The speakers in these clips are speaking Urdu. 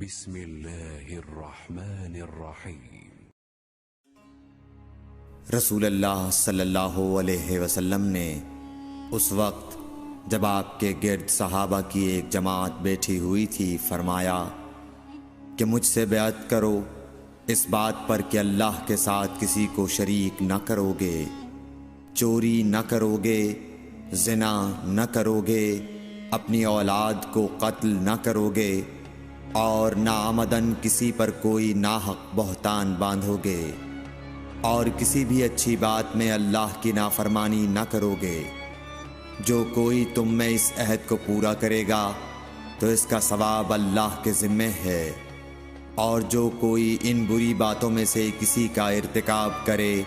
بسم اللہ الرحمن الرحیم۔ رسول اللہ صلی اللہ علیہ وسلم نے اس وقت جب آپ کے گرد صحابہ کی ایک جماعت بیٹھی ہوئی تھی فرمایا کہ مجھ سے بیعت کرو اس بات پر کہ اللہ کے ساتھ کسی کو شریک نہ کرو گے، چوری نہ کرو گے، زنا نہ کرو گے، اپنی اولاد کو قتل نہ کرو گے، اور نہ عمدن کسی پر کوئی ناحق بہتان باندھو گے، اور کسی بھی اچھی بات میں اللہ کی نافرمانی نہ کرو گے۔ جو کوئی تم میں اس عہد کو پورا کرے گا تو اس کا ثواب اللہ کے ذمہ ہے، اور جو کوئی ان بری باتوں میں سے کسی کا ارتکاب کرے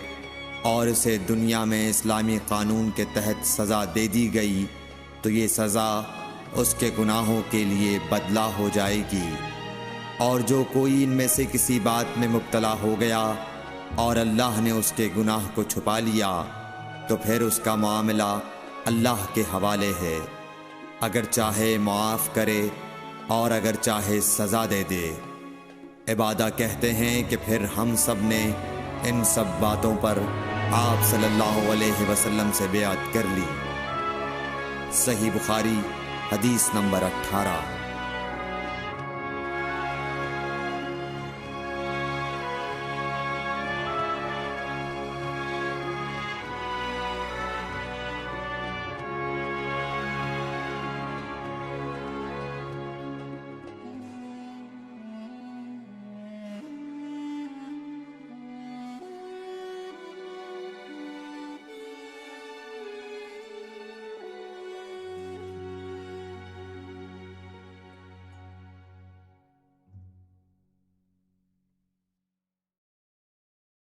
اور اسے دنیا میں اسلامی قانون کے تحت سزا دے دی گئی تو یہ سزا اس کے گناہوں کے لیے بدلہ ہو جائے گی، اور جو کوئی ان میں سے کسی بات میں مبتلا ہو گیا اور اللہ نے اس کے گناہ کو چھپا لیا تو پھر اس کا معاملہ اللہ کے حوالے ہے، اگر چاہے معاف کرے اور اگر چاہے سزا دے دے۔ عبادہ کہتے ہیں کہ پھر ہم سب نے ان سب باتوں پر آپ صلی اللہ علیہ وسلم سے بیعت کر لی۔ صحیح بخاری حدیث نمبر 18۔